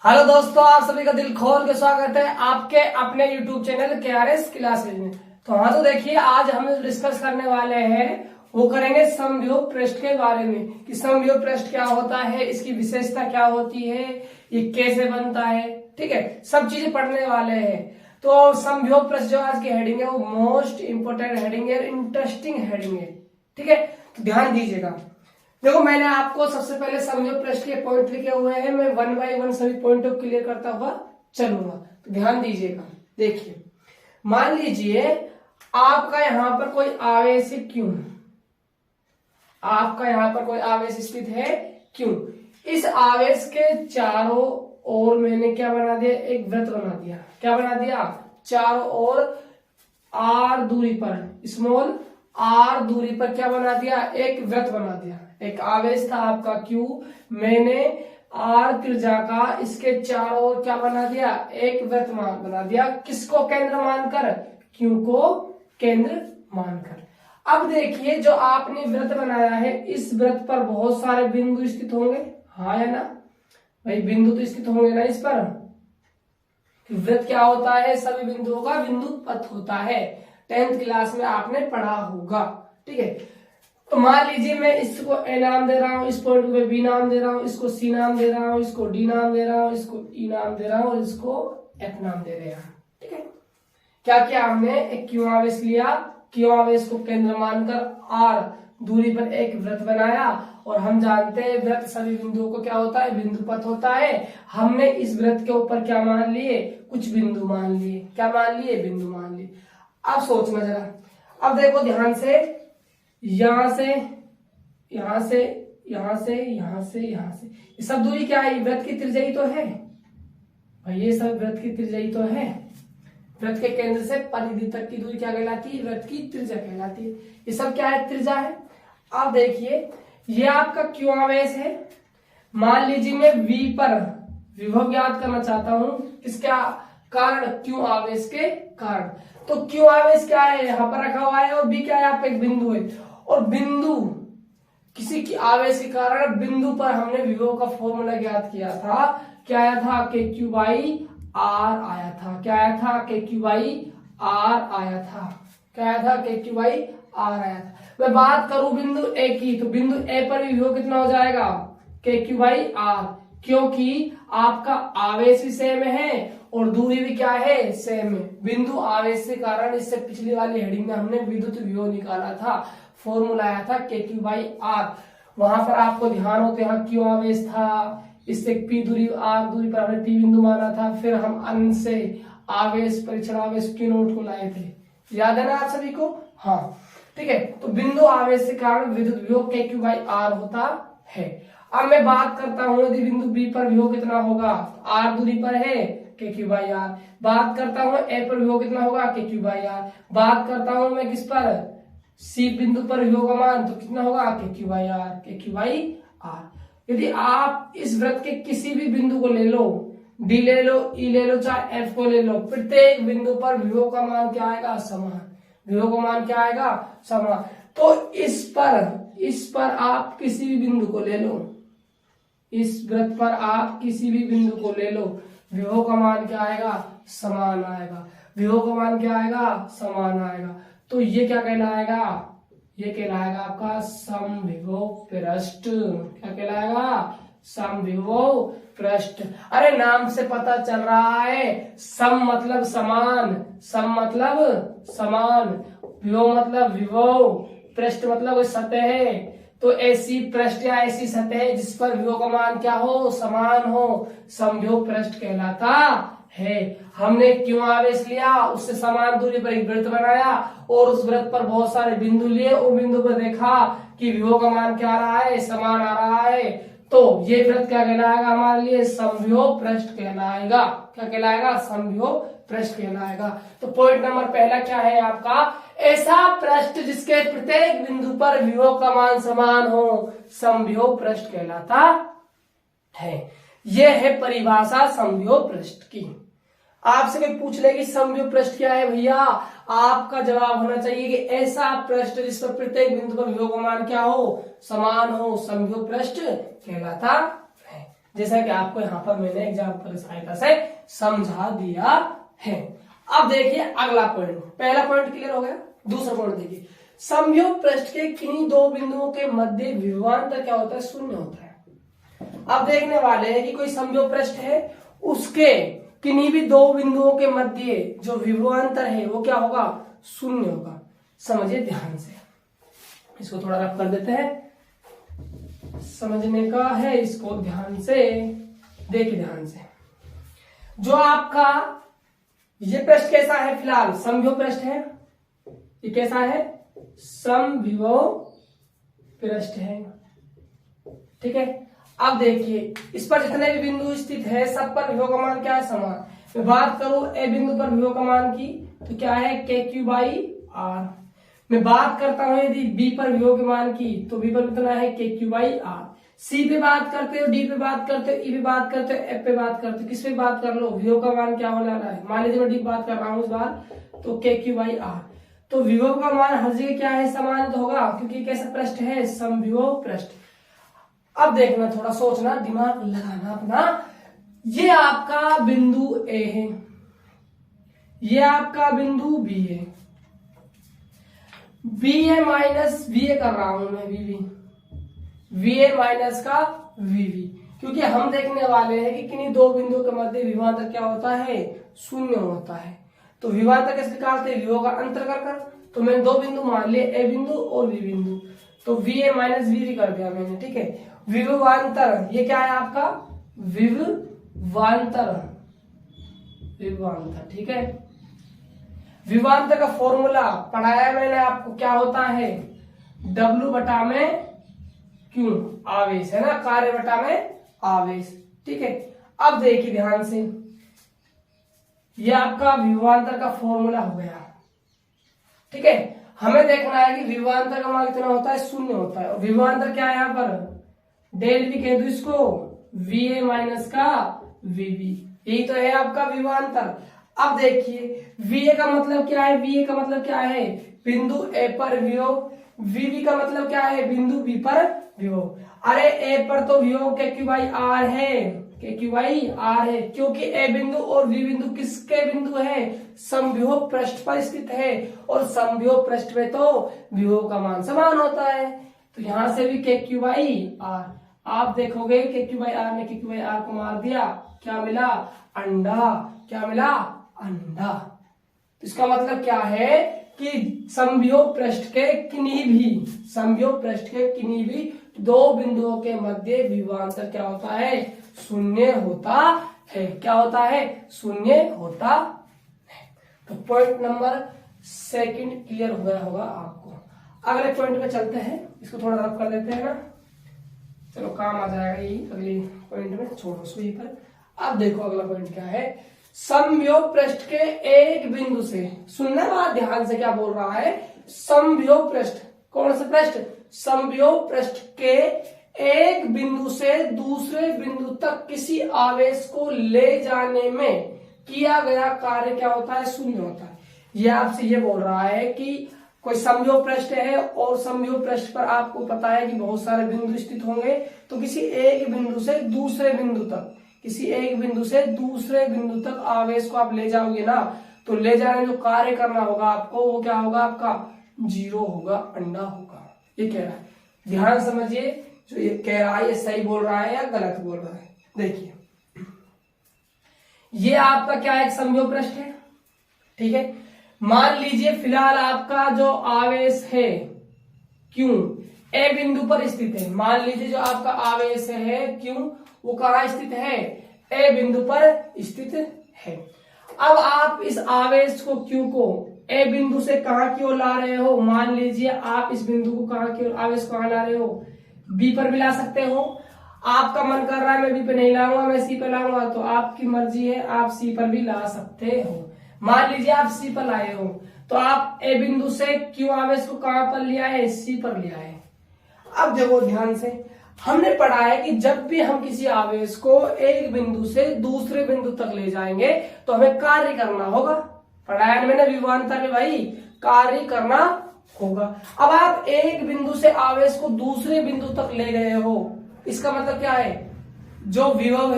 Hello दोस्तों, आप सभी का दिल खोल के स्वागत है आपके अपने YouTube चैनल KRS क्लासेज में। तो हाँ, तो देखिए आज हम डिस्कस करने वाले हैं, वो करेंगे समवियोग पृष्ठ के बारे में कि समवियोग पृष्ठ क्या होता है, इसकी विशेषता क्या होती है, ये कैसे बनता है। ठीक है, सब चीजें पढ़ने वाले हैं। तो समवियोग पृष्ठ जो आज की हेडिंग है वो मोस्ट इंपोर्टेंट हेडिंग है, इंटरेस्टिंग हेडिंग है। ठीक है, तो ध्यान दीजिएगा। देखो, मैंने आपको सबसे पहले समवियोग पृष्ठ के पॉइंट लिखे हुए हैं, मैं वन बाय वन सभी पॉइंट को क्लियर करता हुआ चलूंगा, तो ध्यान दीजिएगा। देखिए, मान लीजिए आपका यहां पर कोई आवेश क्यू, आपका यहां पर कोई आवेश स्थित है क्यू। इस आवेश के चारों ओर मैंने क्या बना दिया, एक वृत्त बना दिया। क्या बना दिया? चारों ओर आर दूरी पर, स्मॉल आर दूरी पर क्या बना दिया, एक वृत्त बना दिया। एक आवेश था आपका Q, मैंने आर त्रिज्या का इसके चारों ओर क्या बना दिया, एक वृत्त बना दिया। किसको केंद्र मानकर? Q को केंद्र मानकर। अब देखिए, जो आपने वृत्त बनाया है, इस वृत्त पर बहुत सारे बिंदु स्थित होंगे, हाँ या ना भाई? बिंदु तो स्थित होंगे ना इस पर। वृत्त क्या होता है? सभी बिंदुओं का बिंदु पथ होता है, 10th क्लास में आपने पढ़ा होगा। ठीक है, तो मान लीजिए मैं इसको ए नाम दे रहा हूं, इस पॉइंट को बी नाम दे रहा हूं, इसको सी नाम दे रहा हूं, इसको डी नाम दे रहा हूं, इसको ई नाम दे रहा हूं और इसको एफ नाम दे रहा हूं। ठीक है, क्या किया हमने? एक क्यू आवेश लिया, क्यू आवेश को केंद्र मानकर आर दूरी पर एक वृत्त बनाया, और हम जानते हैं वृत्त सभी बिंदुओं को क्या होता है, बिंदु पथ होता है। हमने इस वृत्त के ऊपर क्या मान लिए, कुछ बिंदु मान लिए। क्या मान लिए? बिंदु मान लिए। अब सोचना जरा, अब देखो ध्यान से, यहां से यहां से यहां से यहां से यहां से, ये सब दूरी क्या है? वृत्त की त्रिज्या ही तो है भाई, ये सब वृत्त की त्रिज्या ही तो है। वृत्त के केंद्र से परिधि तक की दूरी क्या कहलाती है? वृत्त की त्रिज्या कहलाती है। ये सब क्या है? त्रिज्या है। अब देखिए, ये आपका क्यू आवेश है। मान लीजिए मैं V पर विभव ज्ञात करना चाहता हूं, किसका कारण? क्यू आवेश के कारण। तो क्यू आवेश क्या है? यहां पर रखा हुआ है, और B क्या है? यहाँ पे एक बिंदु है, और बिंदु किसी की आवेश के कारण बिंदु पर हमने विभव का फॉर्मूला ज्ञात किया था। क्या आया था? के क्यू बाई आर आया था। क्या आया था? के क्यू बाई आर आया था। क्या आया था? के क्यू बाई आर आया था। मैं बात करूं बिंदु ए की, तो बिंदु ए पर विभव कितना हो जाएगा? के क्यू बाई आर, क्योंकि आपका आवेश भी सेम है और दूरी भी क्या है? सेम है। बिंदु आवेश के कारण, इससे पिछली वाली हेडिंग में हमने विद्युत विभव निकाला था, फॉर्मूला आया था के क्यू बाई आर। वहां पर आपको ध्यान होते, यहाँ क्यू आवेश था, इससे पी दूरी आर दूरी पर हमने टी बिंदु माना था, फिर हम अन से आवेश परीक्षण आवेश क्यू नोट को लाए थे। याद है ना आप सभी को? हाँ, ठीक है। तो बिंदु आवेश के कारण विद्युत विभव के क्यू बाई आर होता है। अब मैं बात करता हूं, यदि बिंदु बी पर विभव कितना होगा? आर दूरी पर है, के क्यू बाई आर। बात करता हूं ए पर विभव कितना होगा? के क्यू बाई आर। बात करता हूं मैं किस पर? सी बिंदु पर विभव का मान तो कितना होगा? के क्यू बाई आर, के क्यू बाई आर। यदि आप इस वृत्त के किसी भी बिंदु को ले लो, डी ले लो, ई ले लो, चाहे एफ को ले लो, प्रत्येक बिंदु पर विभव का मान क्या आएगा? समान। विभव का मान क्या आएगा? समान। तो इस पर आप किसी भी बिंदु को ले लो, इस वृत्त पर आप किसी भी बिंदु को ले लो, विभव का मान क्या आएगा? समान आएगा। विभव का मान क्या आएगा? समान आएगा। तो ये क्या कहलाएगा? ये कहलाएगा आपका समविभव पृष्ठ। क्या कहलाएगा? समविभव पृष्ठ। अरे नाम से पता चल रहा है, सम मतलब समान, सम मतलब समान, विभव मतलब विभव, पृष्ठ मतलब सतह। तो ऐसी पृष्ठ या ऐसी सतह जिस पर विभव का मान क्या हो? समान हो, समविभव पृष्ठ कहलाता है। हमने क्यों आवेश लिया, उससे समान दूरी पर एक वृत्त बनाया, और उस वृत्त पर बहुत सारे बिंदु लिए, उन बिंदु पर देखा कि विभव का मान क्या आ रहा है? समान आ रहा है। तो ये वृत्त क्या कहलाएगा हमारे लिए? समविभव पृष्ठ कहलाएगा। क्या कहलाएगा? समविभव पृष्ठ कहलाएगा। तो पॉइंट नंबर पहला क्या है आपका? ऐसा पृष्ठ जिसके प्रत्येक बिंदु पर विभव का मान समान हो, समविभव पृष्ठ कहलाता है। यह है परिभाषा समविभव पृष्ठ की। आपसे कोई पूछ ले कि समविभव पृष्ठ क्या है भैया, आपका जवाब होना चाहिए कि ऐसा पृष्ठ जिस पर प्रत्येक बिंदु पर विभव का मान क्या हो? समान हो, समविभव पृष्ठ कहलाता है। जैसा कि आपको यहाँ पर मैंने एग्जाम्पल की सहायता से समझा दिया है। अब देखिए अगला पॉइंट, पहला पॉइंट क्लियर हो गया। दूसरा पॉइंट देखिए, समवियोग पृष्ठ के किन्हीं दो बिंदुओं के मध्य विभवांतर क्या होता है, शून्य होता है। अब देखने वाले हैं कि कोई समवियोग पृष्ठ है, उसके किन्हीं भी दो बिंदुओं के मध्य जो विभवांतर है वो क्या होगा, शून्य होगा। समझिए ध्यान से, इसको थोड़ा रफ कर देते हैं, समझने का है इसको ध्यान से, देखिए ध्यान से। जो आपका ये पृष्ठ कैसा है, फिलहाल समवियोग पृष्ठ है, ये कैसा है, समवियोग पृष्ठ है, ठीक है। अब देखिए इस पर जितने भी बिंदु स्थित है सब पर विभव का मान क्या है, समान। मैं बात करूं ए बिंदु पर विभव का मान की तो क्या है, के क्यू बाई आर। मैं बात करता हूं यदि बी पर विभव के मान की तो बी पर कितना है, के क्यू बाई आर। सी पे बात करते हो, डी पे बात करते हो, ई पे बात करते हो, एफ पे बात करते हो, किस पे बात कर लो, विभव का मान क्या होने वाला है। मान लीजिए मैं डी पे बात कर रहा हूं इस बार, तो के क्यू बाई आर। तो विभव का मान हर जगह क्या है, समान तो होगा, क्योंकि कैसा पृष्ठ है, समविभव पृष्ठ। अब देखना, थोड़ा सोचना, दिमाग लगाना अपना। ये आपका बिंदु ए है, ये आपका बिंदु बी है, B A minus V A कर रहा हूं मैं, वी ए माइनस का वी, क्योंकि हम देखने वाले हैं कि किन्हीं दो बिंदुओं के मध्य विभवांतर क्या होता है, शून्य होता है। तो विभवांतर कैसे निकालते हैं, विभव का अंतर कर कर। तो मैंने दो बिंदु मान लिए, ए बिंदु और बी बिंदु, तो वी ए माइनस वी कर दिया मैंने, ठीक है। विभवांतर ये क्या है आपका, विभवांतर, ठीक है। विभवांतर का फॉर्मूला पढ़ाया मैंने आपको, क्या होता है, W बटा में क्यू, आवेश है ना, कार्य बटा में आवेश, ठीक है। अब देखिए ध्यान से, ये आपका विभवांतर का फॉर्मूला हो गया, ठीक है। हमें देखना है कि विभवांतर का मान कितना होता है, शून्य होता है। और विभवांतर क्या है यहाँ पर, डेल भी कह दो इसको, वी ए माइनस का वी बी, यही तो है आपका विभवांतर। अब देखिए वी ए का मतलब क्या है, वी ए का मतलब क्या है, बिंदु ए पर विभव, वी बी का मतलब क्या है, बिंदु बी पर विभव। अरे ए पर तो विभव के क्यू बाई आर है, के क्यू बाई आर है, क्योंकि ए बिंदु और बी बिंदु किसके बिंदु है, समविभव पृष्ठ पर स्थित है, और समविभव पृष्ठ में तो विभव का मान समान होता है। तो यहां से भी के क्यू बाई आर, आप देखोगे के क्यू बाई आर ने के क्यू बाई आर को मार दिया, क्या मिला, अंडा, क्या मिला, अंडा। तो इसका मतलब क्या है कि समविभव पृष्ठ के किन्हीं भी, समविभव पृष्ठ के किन्हीं भी दो बिंदुओं के मध्य विभवांतर क्या होता है, शून्य होता है। क्या होता है, शून्य होता है। तो पॉइंट नंबर सेकंड क्लियर हो गया होगा आपको। अगले पॉइंट पे चलते हैं, इसको थोड़ा रफ कर देते हैं ना, चलो काम आ जाएगा ये अगले पॉइंट में, छोड़ो उसको यहीं पर। अब देखो अगला पॉइंट क्या है, समविभव पृष्ठ के एक बिंदु से, सुनना बात ध्यान से, क्या बोल रहा है, समविभव पृष्ठ, कौन सा पृष्ठ, समविभव पृष्ठ के एक बिंदु से दूसरे बिंदु तक किसी आवेश को ले जाने में किया गया कार्य क्या होता है, शून्य होता है। यह आपसे ये बोल रहा है कि कोई समविभव पृष्ठ है, और समविभव पृष्ठ पर आपको पता है कि बहुत सारे बिंदु स्थित होंगे, तो किसी एक बिंदु से दूसरे बिंदु तक, किसी एक बिंदु से दूसरे बिंदु तक आवेश को आप ले जाओगे ना, तो ले जाने में जो कार्य करना होगा आपको, वो क्या होगा, आपका जीरो होगा, अंडा होगा। ये कह रहा है, ध्यान समझिए, जो ये कह रहा है ये सही बोल रहा है या गलत बोल रहा है। देखिए ये आपका क्या है, एक समविभव पृष्ठ है, ठीक है। मान लीजिए फिलहाल आपका जो आवेश है क्यू ए बिंदु पर स्थित है, मान लीजिए जो आपका आवेश है क्यू वो कहाँ स्थित है, ए बिंदु पर स्थित है। अब आप इस आवेश को क्यू को ए बिंदु से कहाँ की ओर ला रहे हो, मान लीजिए आप इस बिंदु को कहाँ की ओर, आवेश को कहाँ ला रहे हो, बी पर भी ला सकते हो। आपका मन कर रहा है मैं बी पे नहीं लाऊंगा, मैं सी पे लाऊंगा, तो आपकी मर्जी है, आप सी पर भी ला सकते हो। मान लीजिए आप सी पर लाए हो, तो आप ए बिंदु से क्यू आवेश को कहां पर लिया है, सी पर लिया है। अब देखो ध्यान से, हमने पढ़ा है कि जब भी हम किसी आवेश को एक बिंदु से दूसरे बिंदु तक ले जाएंगे तो हमें कार्य करना होगा। पढ़ाया है मैंने विभवांतर में भाई, कार्य करना होगा। अब आप एक बिंदु से आवेश को दूसरे बिंदु तक ले गए हो, इसका मतलब क्या है, जो विभव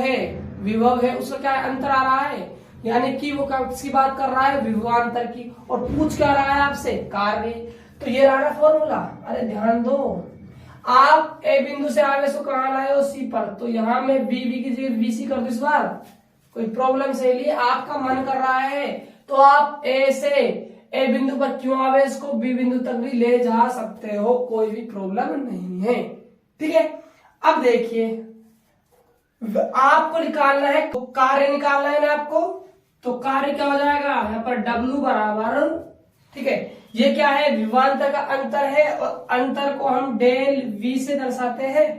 है उसका क्या अंतर आ रहा है, यानी कि वो किसकी बात कर रहा है, विभवांतर की, और पूछ क्या रहा है आपसे, कार्य। तो ये रहा फॉर्मूला। अरे ध्यान दो, आप ए बिंदु से आवेश को कहां लाए हो, सी पर, तो यहां में बी की जगह बीसी कर दो इस बार, कोई प्रॉब्लम से लिए आपका मन कर रहा है तो आप ए से ए बिंदु पर क्यों आवेश को बी बिंदु तक भी ले जा सकते हो, कोई भी प्रॉब्लम नहीं है। ठीक है, अब देखिए आपको निकालना है, तो कार्य निकालना है ना आपको, तो कार्य क्या हो जाएगा यहाँ पर W बराबर, ठीक है, ये क्या है, विभवांतर का अंतर है, और अंतर को हम डेल V से दर्शाते हैं,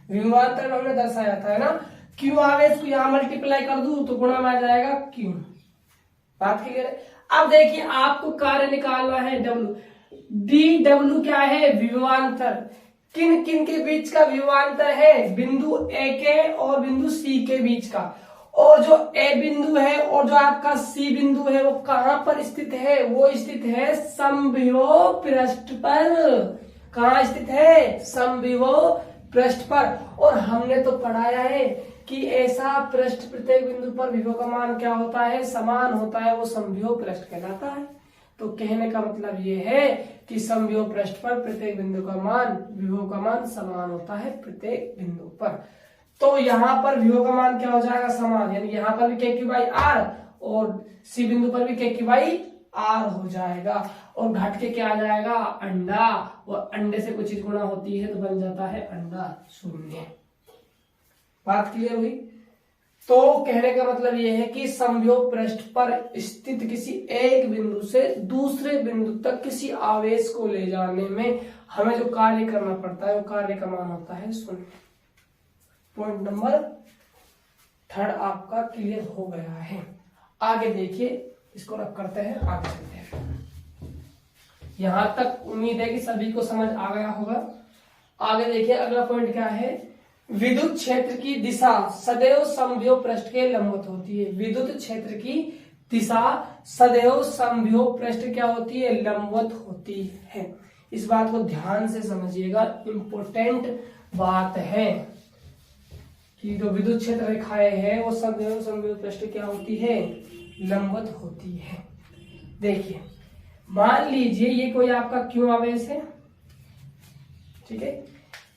विभवांतर में हमने दर्शाया था है ना, क्यों आवेश को यहां मल्टीप्लाई कर दूं तो गुणा में आ जाएगा क्यों। बात क्लियर है। अब देखिए आपको कार्य निकालना है W, dW क्या है, विभवांतर, किन किन के बीच का विभवांतर है, बिंदु A के और बिंदु C के बीच का, और जो A बिंदु है और जो आपका C बिंदु है वो कहां पर स्थित है, वो स्थित है समविभव पृष्ठ पर। कहां स्थित है, समविभव पृष्ठ पर। और हमने तो पढ़ाया है कि ऐसा पृष्ठ प्रत्येक बिंदु पर विभव का मान क्या होता है, समान होता है, वो समविभव पृष्ठ कहलाता है। तो कहने का मतलब ये है कि समविभव पृष्ठ पर प्रत्येक बिंदु का मान, विभव का मान समान होता है प्रत्येक बिंदु पर। तो यहाँ पर विभव का मान क्या हो जाएगा, समान, यानी यहाँ पर भी k की बाई r और C बिंदु पर भी k की बाई r हो जाएगा, और घट के क्या आ जाएगा, अंडा, और अंडे से कोई चीज गुणा होती है तो बन जाता है अंडा शून्य। बात क्लियर हुई। तो कहने का मतलब यह है कि समविभव पृष्ठ पर स्थित किसी एक बिंदु से दूसरे बिंदु तक किसी आवेश को ले जाने में हमें जो कार्य करना पड़ता है वो कार्य का मान होता है शून्य। पॉइंट नंबर 3 आपका क्लियर हो गया है। आगे देखिए, इसको रख करते हैं, आगे चलते हैं। यहां तक उम्मीद है कि सभी को समझ आ गया होगा। आगे देखिए अगला पॉइंट क्या है, विद्युत क्षेत्र की दिशा सदैव समविभव पृष्ठ के लंबवत होती है। विद्युत क्षेत्र की दिशा सदैव समविभव पृष्ठ क्या होती है, लंबवत होती है। इस बात को ध्यान से समझिएगा, इंपॉर्टेंट बात है कि जो विद्युत क्षेत्र रेखाएं हैं वो सदैव समविभव पृष्ठ क्या होती है, लंबवत होती है। देखिए मान लीजिए ये कोई आपका क्यू आवेश है, ठीक है,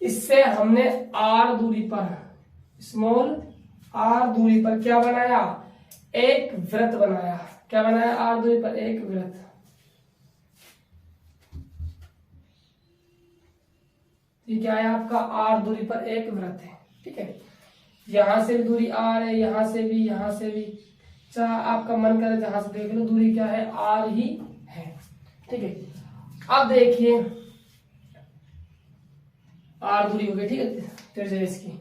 इससे हमने r दूरी पर, स्मॉल r दूरी पर क्या बनाया, एक वृत्त बनाया। क्या बनाया, r दूरी पर एक वृत्त। ये क्या है आपका, r दूरी पर एक वृत्त है, ठीक है। यहां से भी दूरी r है, यहां से भी, यहां से भी, चाहे आपका मन करे जहां से देख लो, दूरी क्या है, r ही है, ठीक है। अब देखिए r दूरी हो गई, ठीक है, त्रिज्या इसकी।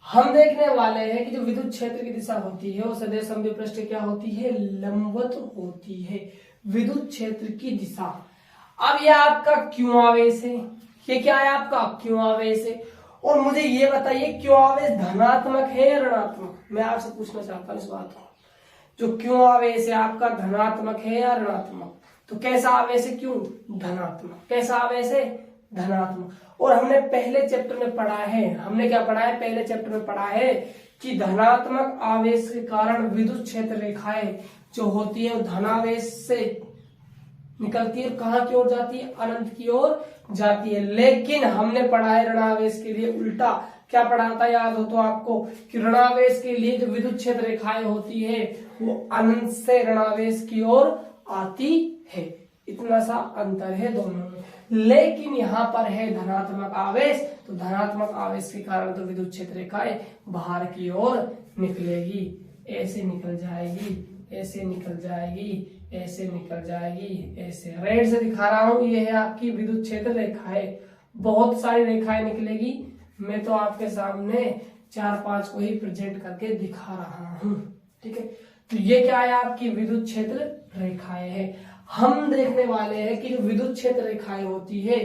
हम देखने वाले हैं कि जो विद्युत क्षेत्र की दिशा होती है वो सदैव समविभव पृष्ठ क्या होती है, लंबवत होती है, विद्युत क्षेत्र की दिशा। अब यह आपका क्यों आवेश है, ये क्या है आपका क्यों आवेश है, और मुझे ये बताइए क्यों आवेश धनात्मक है या ऋणात्मक। मैं आपसे पूछना चाहता हूँ इस बात को, जो क्यों आवेश है आपका धनात्मक है या ऋणात्मक। तो कैसा आवेश है, क्यों धनात्मक, कैसा आवेश है, धनात्मक। और हमने पहले चैप्टर में पढ़ा है, हमने क्या पढ़ा है, पहले चैप्टर में पढ़ा है कि धनात्मक आवेश के कारण विद्युत क्षेत्र रेखाएं जो होती है वो धनावेश से निकलती है, कहां की ओर जाती है, अनंत की ओर जाती है। लेकिन हमने पढ़ा है ऋणावेश के लिए उल्टा। क्या पढ़ा था, याद हो तो आपको, कि ऋणावेश के लिए जो विद्युत क्षेत्र रेखाएं होती है वो अनंत से ऋणावेश की ओर आती है। इतना सा अंतर है दोनों में। लेकिन यहाँ पर है धनात्मक आवेश, तो धनात्मक आवेश के कारण तो विद्युत क्षेत्र रेखाएं बाहर की ओर निकलेगी, ऐसे निकल जाएगी, ऐसे निकल जाएगी, ऐसे निकल जाएगी, ऐसे। रेड से दिखा रहा हूं, ये है आपकी विद्युत क्षेत्र रेखाएं, बहुत सारी रेखाएं निकलेगी। मैं तो आपके सामने 4-5 को ही प्रेजेंट करके दिखा रहा हूं, ठीक है। तो ये क्या है, आपकी विद्युत क्षेत्र रेखाएं है। हम देखने वाले हैं कि जो विद्युत क्षेत्र रेखाएं होती है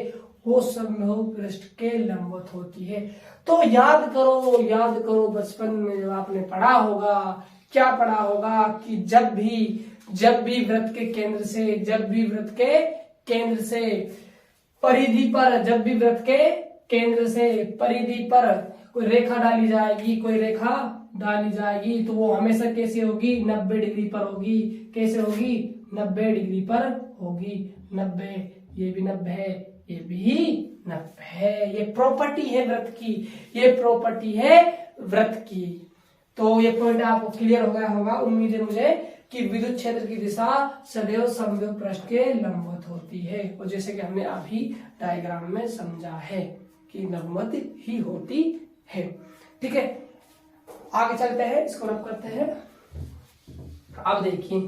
वो समविभव पृष्ठ के लंबवत होती है। तो याद करो बचपन में जब आपने पढ़ा होगा, क्या पढ़ा होगा कि जब भी वृत्त के केंद्र से, जब भी वृत्त के केंद्र से परिधि पर, जब भी वृत्त के केंद्र से परिधि पर कोई रेखा डाली जाएगी, कोई रेखा डाली जाएगी तो वो हमेशा कैसे होगी, 90 डिग्री पर होगी। कैसे होगी, 90 डिग्री पर होगी। 90, ये भी 90 है, ये भी 90 है। ये प्रॉपर्टी है वृत्त की, ये प्रॉपर्टी है वृत्त की। तो ये पॉइंट आपको क्लियर हो गया होगा उम्मीद है मुझे कि विद्युत क्षेत्र की दिशा सदैव समविभव पृष्ठ के लंबवत होती है, और जैसे कि हमने अभी डायग्राम में समझा है कि लंबवत ही होती है। ठीक है, आगे चलते हैं, इसको रब करते हैं। अब देखिए,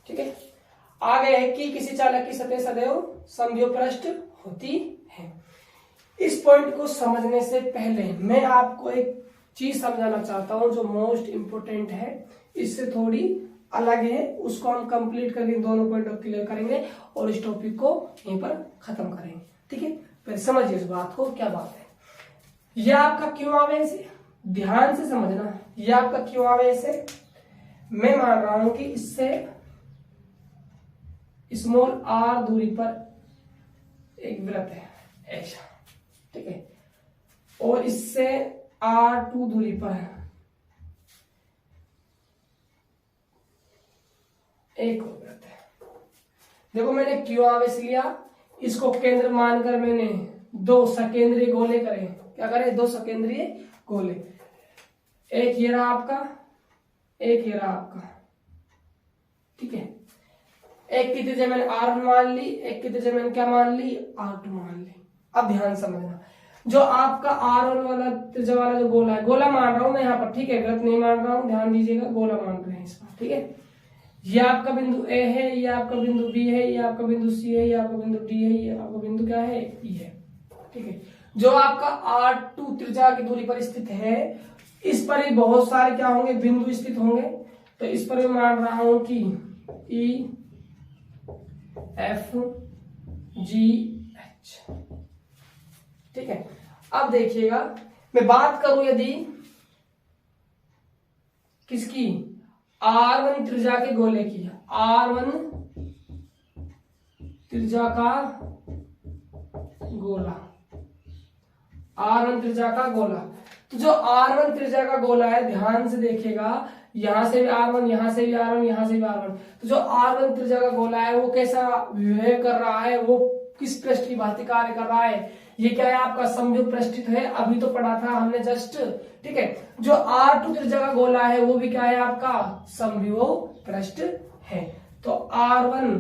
ठीक है, आगे है कि किसी चालक की सतह सदैव समविभव पृष्ठ होती है। इस पॉइंट को समझने से पहले मैं आपको एक चीज समझाना चाहता हूं जो मोस्ट इंपोर्टेंट है, इससे थोड़ी अलग है, उसको हम कंप्लीट करके दोनों पॉइंट को क्लियर करेंगे और इस टॉपिक को यहीं पर खत्म करेंगे। ठीक है, फिर समझिए इस बात को, क्या बात है। यह आपका क्यों आवेश है, ध्यान से समझना। यह आपका क्यों आवेश है, मैं मान रहा हूं कि इससे स्मॉल r दूरी पर एक वृत्त है ऐसा, ठीक है, और इससे r2 दूरी पर है एक और वृत्त है। देखो मैंने क्यों आवेश लिया, इसको केंद्र मानकर मैंने दो सकेंद्रीय गोले करे। क्या करे, दो सकेंद्रीय गोले। एक ये रहा आपका, एक ये रहा आपका, ठीक है। एक की त्रिज्या मैंने r1 मान ली, एक की त्रिज्या मैंने क्या मान ली, r2 मान ली। अब ध्यान समझना, जो आपका r1 वाला त्रिज्या वाला जो गोला है, गोला मान रहा हूं मैं यहाँ पर, ठीक है, वृत्त नहीं मान रहा हूं, ध्यान दीजिएगा, गोला मान रहे हैं इसका, ठीक है। ये आपका बिंदु A है, ये आपका बिंदु B है, ये आपका बिंदु C है, ये आपका बिंदु D है, ये आपका बिंदु क्या है, E है, ठीक है। जो आपका r2 त्रिज्या की दूरी पर स्थित है, इस पर ही बहुत सारे क्या होंगे, बिंदु स्थित होंगे। तो इस पर मैं मान रहा हूं कि E F G H, ठीक है। अब देखिएगा, मैं बात करूं यदि किसकी, R1 त्रिज्या के गोले की, R1 त्रिज्या का गोला, R1 त्रिज्या का गोला। तो जो R1 त्रिज्या का गोला है, ध्यान से देखिएगा, यहां से भी R1, यहां से भी R1, यहां से भी R1। तो जो R1 त्रिज्या का गोला है वो कैसा बिहेव कर रहा है, वो किस पृष्ठ की भांति कार्य कर रहा है, ये क्या है, आपका समविभव पृष्ठ है। अभी तो पढ़ा था हमने जस्ट, ठीक है। जो R2 त्रिज्या का गोला है वो भी क्या है, आपका समविभव पृष्ठ है। तो R1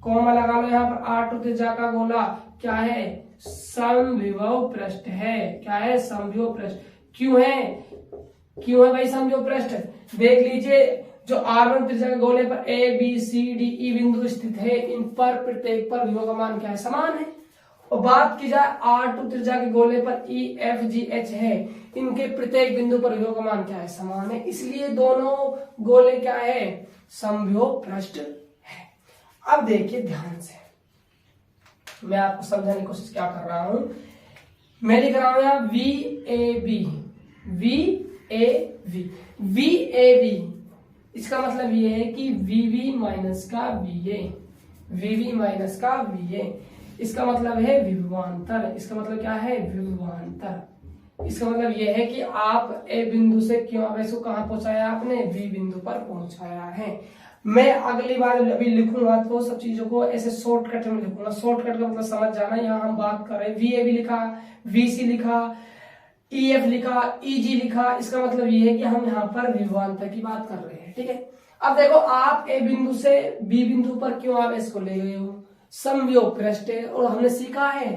कॉमा लगा लो यहाँ पर, R2 त्रिज्या का गोला क्या है, समविभव पृष्ठ है। क्या है, समविभव पृष्ठ। क्यों है, क्यों है भाई समविभव पृष्ठ, देख लीजिए, जो R1 त्रिज्या के गोले पर A B C D E बिंदु स्थित है, इन पर प्रत्येक पर विभव का मान क्या है, समान है। और बात की जाए R2 त्रिज्या के गोले पर E F G H है, इनके प्रत्येक बिंदु पर विभव का मान क्या है, समान है। इसलिए दोनों गोले क्या है, समविभव पृष्ठ है। अब देखिए ध्यान से, मैं आपको समझाने की कोशिश क्या कर रहा हूं। मैं लिख रहा हूं यहाँ VAB, VAB, VAB, इसका मतलब ये है कि VB माइनस का VA, VB माइनस का VA, इसका मतलब है विभवांतर। इसका मतलब क्या है, विभवांतर। इसका मतलब ये है कि आप A बिंदु से क्यों आवेश को कहां पहुंचाया, आपने B बिंदु पर पहुंचाया है। मैं अगली बार अभी लिखूंगा तो सब चीजों को ऐसे शॉर्टकट में लिखूंगा। शॉर्टकट का मतलब समझ जाना, यहाँ हम बात कर रहे हैं VAB लिखा, VC लिखा, EF लिखा, EG लिखा, इसका मतलब ये है कि हम यहाँ पर विभवांतर की बात कर रहे हैं, ठीक है। अब देखो, आप A बिंदु से B बिंदु पर क्यों आवेश को ले गए हो, समविभव पृष्ठ है, और हमने सीखा है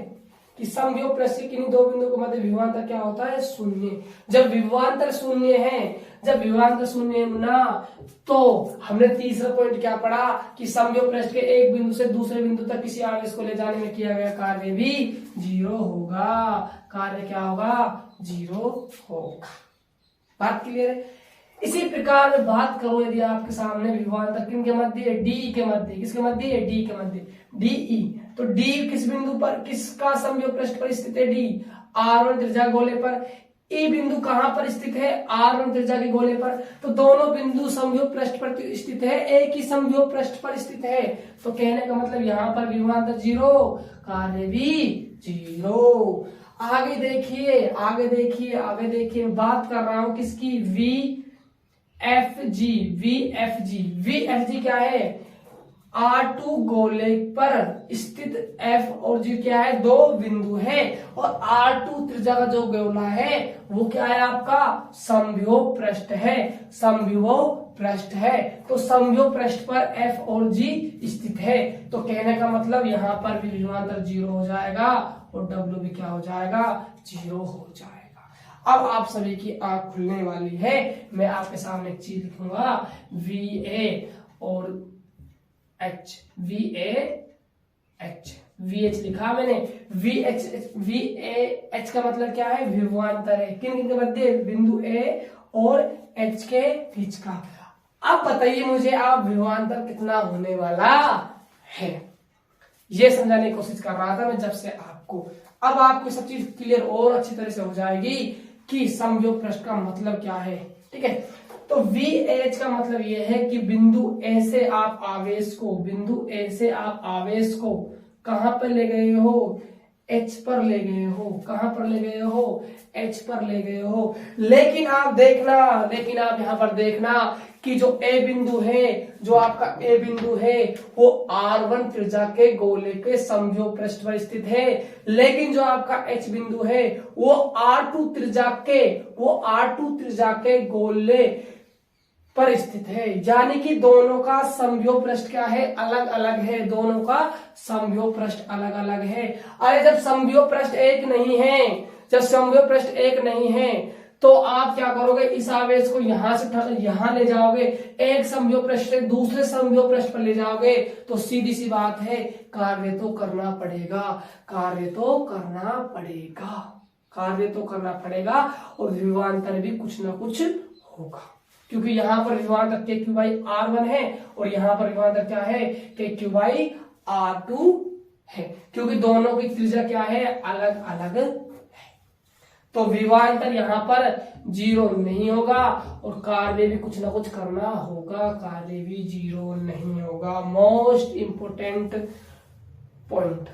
कि समविभव पृष्ठ के किन्हीं दो बिंदुओं के मध्य विभवांतर क्या होता है, शून्य। जब विभवांतर शून्य है, जब विभवांतर शून्य ना, तो हमने तीसरा पॉइंट क्या पढ़ा कि समविभव पृष्ठ के एक बिंदु से दूसरे बिंदु तक किसी आवेश को ले जाने में किया गया कार्य भी जीरो होगा। कार्य क्या होगा, जीरो होगा। बात क्लियर है। इसी प्रकार में बात करूं, यदि आपके सामने विभवांतर किनके मध्य है, डी के मध्य, किसके मध्य है, डी के मध्य, DE, तो डी किस बिंदु पर, किसका समविभव पृष्ठ पर स्थित है, डी, R1 त्रिज्या गोले पर, ई बिंदु कहां पर स्थित है, R1 त्रिज्या के गोले पर। तो दोनों बिंदु समव्यूह पृष्ठ पर स्थित है, एक ही समव्यूह पृष्ठ पर स्थित है। तो कहने का मतलब यहाँ पर विभवांतर 0, कार्य भी 0। आगे देखिए, आगे देखिए, आगे देखिए, बात कर रहा हूं किसकी, VFG। VFG क्या है, R2 गोले पर स्थित F और G क्या है, दो बिंदु है, और R2 त्रिज्या का जो गोला है वो क्या है आपका, समव्यूह पृष्ठ है, समव्यूह पृष्ठ है। तो समव्यूह पृष्ठ पर F और G स्थित है। तो कहने का मतलब यहाँ पर भी विभवांतर 0 हो जाएगा और W भी क्या हो जाएगा, 0 हो जाएगा। अब आप सभी की आंख खुलने वाली है। मैं आपके सामने एक चीज लिखूंगा, VA और H, VH लिखा मैंने। VH का मतलब क्या है, विभवांतर है। किन किन के मध्य, बिंदु A और H के बीच का। अब बताइए मुझे आप विभवांतर कितना होने वाला है, ये समझाने की कोशिश कर रहा था मैं जब से आपको। अब आपको सब चीज क्लियर और अच्छी तरह से हो जाएगी कि समव्यूह पृष्ठ का मतलब क्या है। ठीक है, तो VH का मतलब यह है कि बिंदु A से आप आवेश को, बिंदु A से आप आवेश को कहां पर ले गए हो, H पर ले गए हो। कहां पर ले गए हो, H पर ले गए हो। लेकिन आप यहां पर देखना कि जो A बिंदु है, जो आपका A बिंदु है वो R1 त्रिज्या के गोले के समव्यूह पृष्ठ पर स्थित है। लेकिन जो आपका H बिंदु है वो R2 त्रिज्या के गोले पर स्थित है। यानी कि दोनों का समव्यूह पृष्ठ क्या है, अलग अलग है। दोनों का समव्यूह पृष्ठ अलग अलग है। अरे जब समव्यूह पृष्ठ एक नहीं है, तो आप क्या करोगे, इस आवेश को यहां से यहां ले जाओगे, एक समव्यूह पृष्ठ से दूसरे समव्यूह पृष्ठ पर ले जाओगे, तो सीधी सी बात है, कार्य तो करना पड़ेगा और विभवांतर भी कुछ ना कुछ होगा। क्योंकि यहाँ पर विभवांतर KQ बाई R1 है और यहाँ पर विभवांतर क्या है, KQ बाई R2 है। क्योंकि दोनों की त्रिज्या क्या है, अलग अलग है। तो विभवांतर यहाँ पर 0 नहीं होगा और कार्य भी कुछ ना कुछ करना होगा, कार्य भी 0 नहीं होगा। मोस्ट इंपोर्टेंट पॉइंट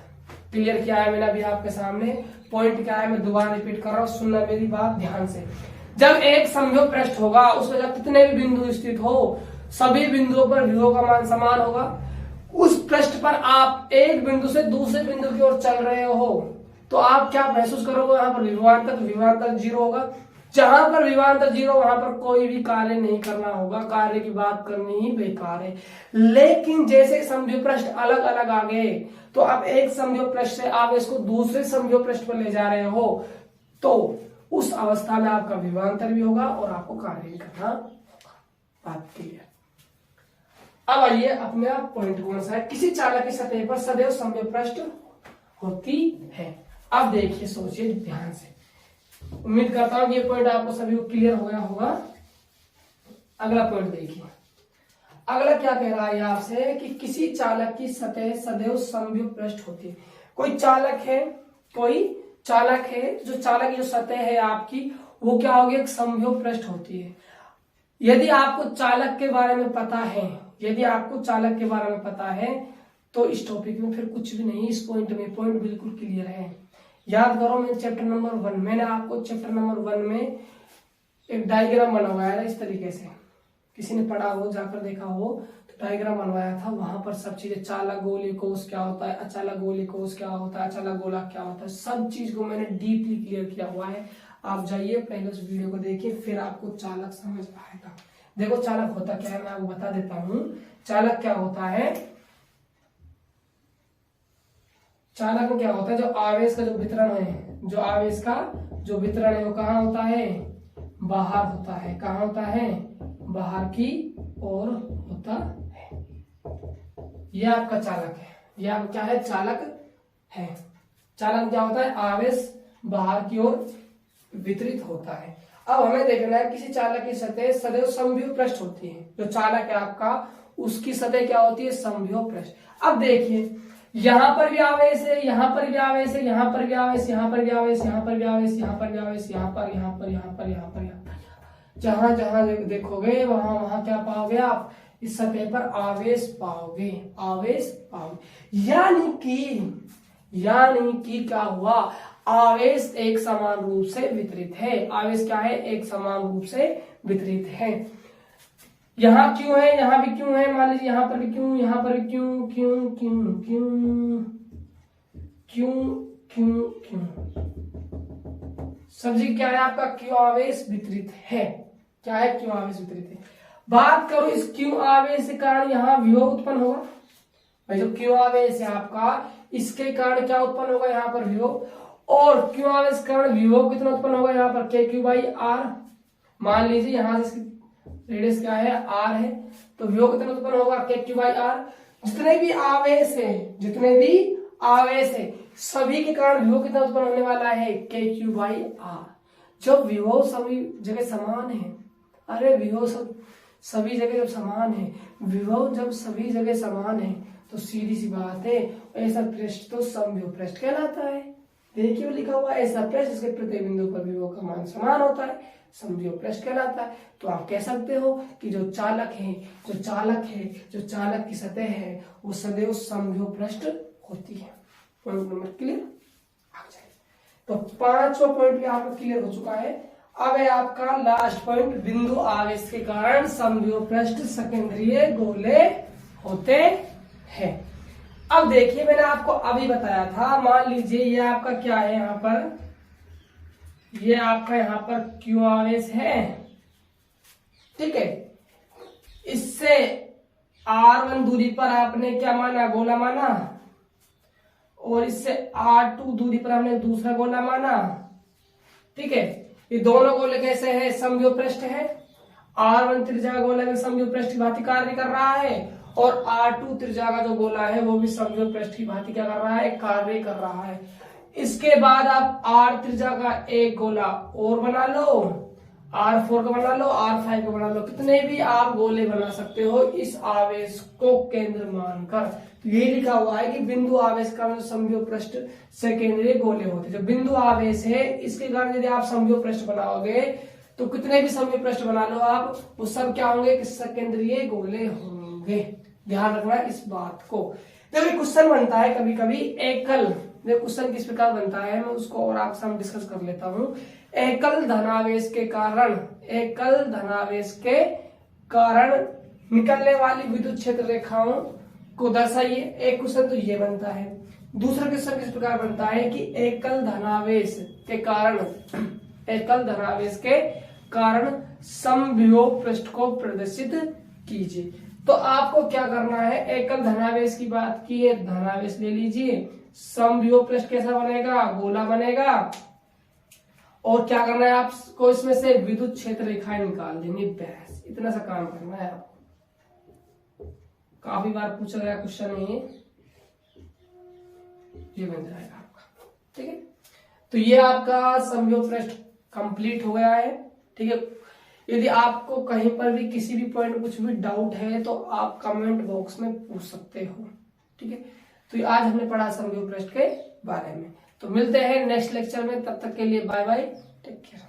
क्लियर किया है मैंने अभी आपके सामने। पॉइंट क्या है मैं दोबारा रिपीट कर रहा हूं, सुनना मेरी बात ध्यान से। जब एक समव्यूह पृष्ठ होगा उसमें जब कितने भी बिंदु स्थित हो, सभी बिंदुओं पर विभव का मान समान होगा। उस पृष्ठ पर आप एक बिंदु से दूसरे बिंदु की ओर चल रहे हो तो आप क्या महसूस करोगे, यहाँ पर विभवांतर 0 होगा। जहां पर विभवांतर 0 वहां पर कोई भी कार्य नहीं करना होगा, कार्य की बात करनी ही बेकार है। लेकिन जैसे समव्यूह पृष्ठ अलग अलग आ गए, तो आप एक समव्यूह पृष्ठ से आप इसको दूसरे समव्यूह पृष्ठ पर ले जा रहे हो, तो उस अवस्था में आपका विभवांतर भी होगा और आपको कार्य भी करना होगा। बात क्लियर। अब आइए अपने आप पॉइंट कौन सा है, किसी चालक की सतह पर सदैव समव्यूह पृष्ठ होती है। अब देखिए, सोचिए ध्यान से। उम्मीद करता हूं कि ये पॉइंट आपको सभी को क्लियर हो गया होगा। अगला पॉइंट देखिए, अगला क्या कह रहा है आपसे कि किसी चालक की सतह सदैव समव्यूह पृष्ठ होती है। कोई चालक है, जो चालक की जो सतह है आपकी वो क्या होगी, एक समव्यूह पृष्ठ होती है। यदि आपको चालक के बारे में पता है, तो इस टॉपिक में फिर कुछ भी नहीं, इस पॉइंट बिल्कुल क्लियर है। याद करो, मैं चैप्टर नंबर 1 मैंने आपको चैप्टर नंबर 1 में एक डायग्राम बनवाया था इस तरीके से। किसी ने पढ़ा हो, जाकर देखा हो तो डायग्राम बनवाया था। वहां पर सब चीजें, चालक गोली कोष क्या होता है, अचालक गोली कोष क्या होता है, अचालक गोला क्या होता है, सब चीज को मैंने डीपली क्लियर किया हुआ है। आप जाइए पहले उस वीडियो को देखिए, फिर आपको चालक समझ आएगा। देखो चालक होता क्या है, मैं आपको बता देता हूं। चालक क्या होता है, चालक में क्या होता है, जो आवेश का जो वितरण है वो कहाँ होता है, बाहर होता है। कहाँ होता है, बाहर की ओर होता है। यह आपका चालक है, यह आपका क्या है, चालक है। चालक क्या होता है, आवेश बाहर की ओर वितरित होता है। अब हमें देखना है किसी चालक की सतह सदैव समव्यूह पृष्ठ होती है। जो चालक है आपका, उसकी सतह क्या होती है, समव्यूह पृष्ठ। अब देखिए, यहाँ पर भी आवेश है, यहाँ पर भी आवेश है, यहाँ पर भी आवेश, यहाँ पर भी आवेश, यहाँ पर भी आवेश, यहाँ पर भी आवेश, यहाँ पर, यहाँ पर, यहाँ पर, यहाँ पर, यहाँ पर, जहां जहां देखोगे वहां वहां क्या पाओगे आप? इस सतह पर आवेश पाओगे, आवेश पाओगे। यानी कि क्या हुआ? आवेश एक समान रूप से वितरित है। आवेश क्या है? एक समान रूप से वितरित है। यहाँ क्यों है? यहाँ भी क्यों है? मान लीजिए यहाँ पर भी क्यों, यहाँ पर भी क्यों, क्यों क्यों क्यों क्यों क्यों क्यों? सब्जी क्या है आपका? क्यों आवेश वितरित है। क्या है? क्यों आवेश वितरित है। बात करो इस क्यों आवेश के कारण यहाँ विभव उत्पन्न होगा। भाई जो क्यों आवेश है आपका, इसके कारण क्या उत्पन्न होगा? यहाँ पर विभव। और क्यों आवेश के कारण विभव कितना उत्पन्न होगा? यहाँ पर के क्यू बाई आर। मान लीजिए यहाँ से रेडियस क्या है? आर है, तो विभव कितना उत्पन्न होगा? के क्यू बाई आर। जितने भी आवेश है सभी के कारण विभव कितना उत्पन्न होने वाला है? के क्यू बाई आर। जब विभव सभी जगह समान है, अरे विभव सभी जगह जब समान है, विभव जब सभी जगह समान है, तो सीधी सी बात है ऐसा पृष्ठ तो समविभव पृष्ठ कहलाता है। देखिए लिखा हुआ ऐसा पृष्ठ जिसके प्रत्येक बिंदु पर विभव का मान समान होता है, समविभव पृष्ठ कहलाता है। तो आप कह सकते हो कि जो चालक की सतह है वो सदैव समविभव पृष्ठ होती है। पॉइंट नंबर क्लियर आ जाए। तो 5वां पॉइंट भी आपका क्लियर हो चुका है। अब है आपका लास्ट पॉइंट, बिंदु आवेश के कारण समविभव पृष्ठ सकेंद्रीय गोले होते हैं। अब देखिए मैंने आपको अभी बताया था, मान लीजिए ये आपका क्या है, यहाँ पर ये आपका यहाँ पर क्यू आवेश है, ठीक है। इससे R1 दूरी पर आपने क्या माना? गोला माना। और इससे R2 दूरी पर हमने दूसरा गोला माना, ठीक है। ये दोनों गोले कैसे है? समविभव पृष्ठ है। R1 त्रिज्या गोला में समविभव पृष्ठ की भांति कार्य कर रहा है, और R2 त्रिज्या का जो गोला है वो भी समविभव पृष्ठ की भांति क्या कर रहा है? कार्य कर रहा है। इसके बाद आप R त्रिज्या का एक गोला और बना लो, R4 का बना लो, R5 का बना लो, कितने भी आप गोले बना सकते हो इस आवेश को केंद्र मानकर। तो ये लिखा हुआ है कि बिंदु आवेश का समविभव पृष्ठ सकेंद्रीय गोले होते हैं। जो बिंदु आवेश है इसके कारण यदि आप समविभव पृष्ठ बनाओगे तो कितने भी समविभव पृष्ठ बना लो आप, वो सब क्या होंगे? कि सकेंद्रीय गोले होंगे। ध्यान रखना इस बात को। देखो क्वेश्चन बनता है कभी कभी एकल, क्वेश्चन किस प्रकार बनता है मैं उसको और आपके सामने डिस्कस कर लेता हूं। एकल धनावेश के कारण निकलने वाली विद्युत क्षेत्र रेखाओं को दर्शाइए। एक क्वेश्चन तो ये बनता है। दूसरा क्वेश्चन किस प्रकार बनता है कि एकल धनावेश के कारण समविभव पृष्ठ को प्रदर्शित कीजिए। तो आपको क्या करना है? एकल धनावेश की बात की है, धनावेश ले लीजिए। समविभव पृष्ठ कैसा बनेगा? गोला बनेगा। और क्या करना है आपको? इसमें से विद्युत क्षेत्र रेखाएं निकाल देंगे, बस इतना सा काम करना है आपको। काफी बार पूछा गया क्वेश्चन है ये बन जाएगा आपका, ठीक है। तो ये आपका समविभव पृष्ठ कंप्लीट हो गया है, ठीक है। यदि आपको कहीं पर भी किसी भी पॉइंट कुछ भी डाउट है तो आप कमेंट बॉक्स में पूछ सकते हो, ठीक है। तो आज हमने पढ़ा समविभव पृष्ठ के बारे में। तो मिलते हैं नेक्स्ट लेक्चर में, तब तक के लिए बाय बाय, टेक केयर।